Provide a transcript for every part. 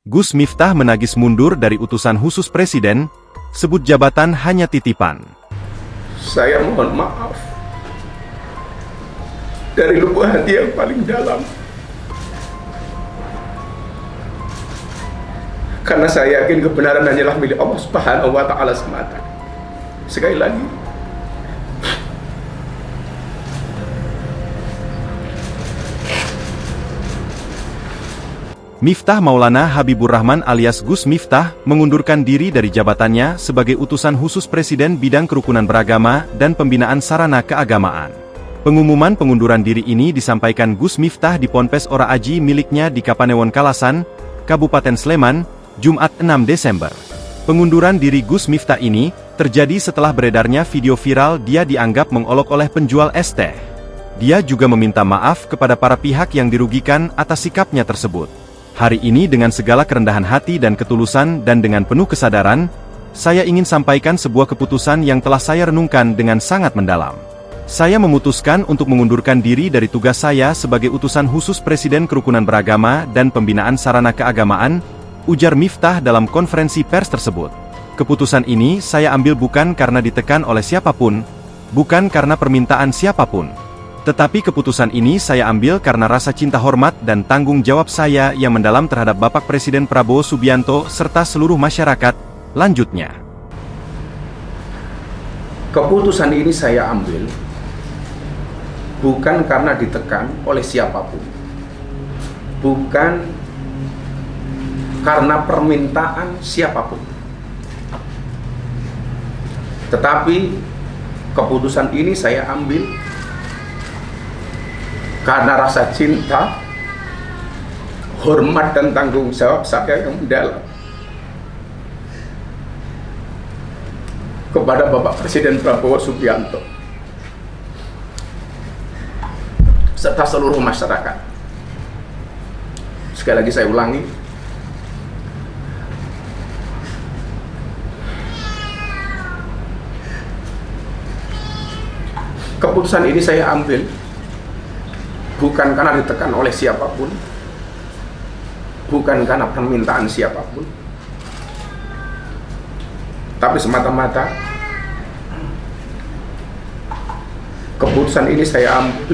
Gus Miftah menagis mundur dari utusan khusus Presiden, sebut jabatan hanya titipan. Saya mohon maaf dari lubuk hati yang paling dalam, karena saya yakin kebenaran hanyalah milik Allah Subhanahu wa Ta'ala semata. Sekali lagi, Miftah Maulana Habibur Rahman alias Gus Miftah mengundurkan diri dari jabatannya sebagai utusan khusus Presiden bidang kerukunan beragama dan pembinaan sarana keagamaan. Pengumuman pengunduran diri ini disampaikan Gus Miftah di Ponpes Ora Aji miliknya di Kapanewon Kalasan, Kabupaten Sleman, Jumat 6 Desember. Pengunduran diri Gus Miftah ini terjadi setelah beredarnya video viral dia dianggap mengolok oleh penjual es teh. Dia juga meminta maaf kepada para pihak yang dirugikan atas sikapnya tersebut. Hari ini dengan segala kerendahan hati dan ketulusan dan dengan penuh kesadaran, saya ingin sampaikan sebuah keputusan yang telah saya renungkan dengan sangat mendalam. Saya memutuskan untuk mengundurkan diri dari tugas saya sebagai utusan khusus Presiden Kerukunan Beragama dan Pembinaan Sarana Keagamaan, ujar Miftah dalam konferensi pers tersebut. Keputusan ini saya ambil bukan karena ditekan oleh siapapun, bukan karena permintaan siapapun. Tetapi keputusan ini saya ambil karena rasa cinta hormat dan tanggung jawab saya yang mendalam terhadap Bapak Presiden Prabowo Subianto serta seluruh masyarakat, lanjutnya. keputusan ini saya ambil bukan karena ditekan oleh siapapun, bukan karena permintaan siapapun, tetapi keputusan ini saya ambil karena rasa cinta, hormat dan tanggung jawab saya yang mendalam kepada Bapak Presiden Prabowo Subianto serta seluruh masyarakat. Sekali lagi saya ulangi, keputusan ini saya ambil bukan karena ditekan oleh siapapun, bukan karena permintaan siapapun, tapi semata-mata keputusan ini saya ambil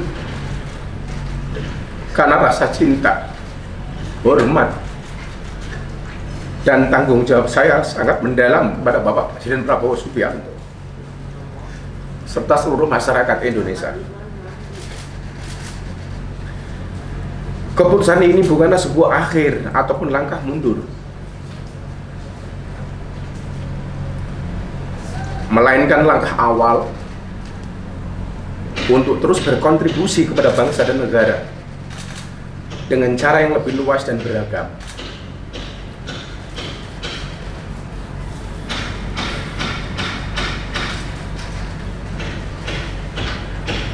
karena rasa cinta, hormat, dan tanggung jawab saya sangat mendalam kepada Bapak Presiden Prabowo Subianto serta seluruh masyarakat Indonesia. Keputusan ini bukanlah sebuah akhir ataupun langkah mundur, melainkan langkah awal untuk terus berkontribusi kepada bangsa dan negara dengan cara yang lebih luas dan beragam.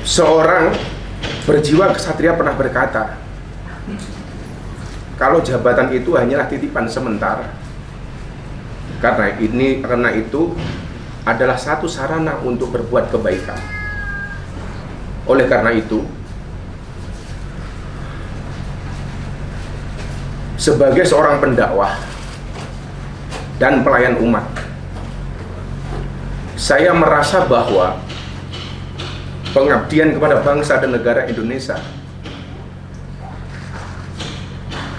Seorang berjiwa kesatria pernah berkata, kalau jabatan itu hanyalah titipan sementara, karena itu adalah satu sarana untuk berbuat kebaikan. Oleh karena itu, sebagai seorang pendakwah dan pelayan umat, saya merasa bahwa pengabdian kepada bangsa dan negara Indonesia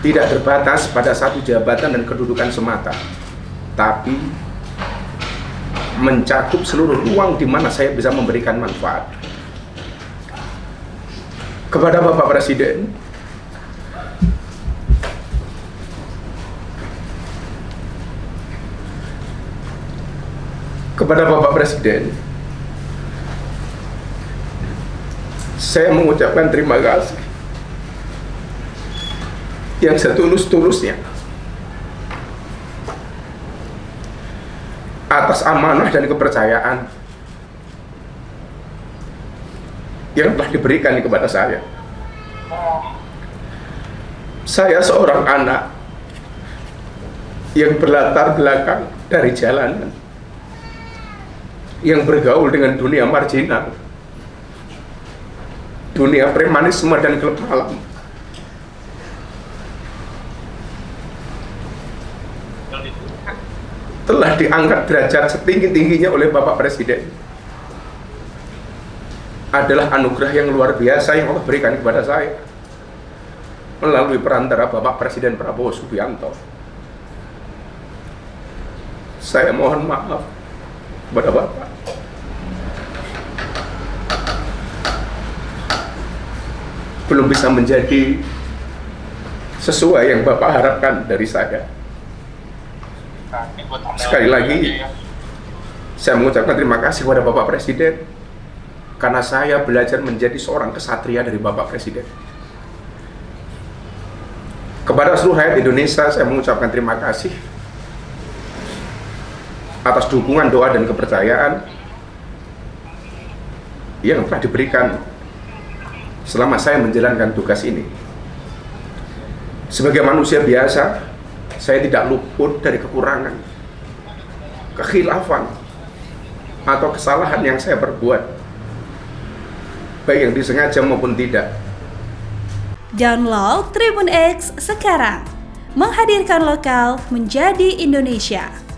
tidak terbatas pada satu jabatan dan kedudukan semata, tapi mencakup seluruh ruang di mana saya bisa memberikan manfaat. Kepada Bapak Presiden, saya mengucapkan terima kasih yang setulus-tulusnya atas amanah dan kepercayaan yang telah diberikan kepada saya. Saya seorang anak yang berlatar belakang dari jalanan, yang bergaul dengan dunia marginal, dunia premanisme dan klub malam. telah diangkat derajat setinggi-tingginya oleh Bapak Presiden adalah anugerah yang luar biasa yang Allah berikan kepada saya melalui perantara Bapak Presiden Prabowo Subianto. Saya mohon maaf kepada Bapak. Belum bisa menjadi sesuai yang Bapak harapkan dari saya. Sekali lagi, saya mengucapkan terima kasih kepada Bapak Presiden karena saya belajar menjadi seorang kesatria dari Bapak Presiden. Kepada seluruh rakyat Indonesia, saya mengucapkan terima kasih atas dukungan, doa, dan kepercayaan yang telah diberikan selama saya menjalankan tugas ini. Sebagai manusia biasa, saya tidak luput dari kekurangan, kekhilafan, atau kesalahan yang saya perbuat, baik yang disengaja maupun tidak. Download Tribun X sekarang, menghadirkan lokal menjadi Indonesia.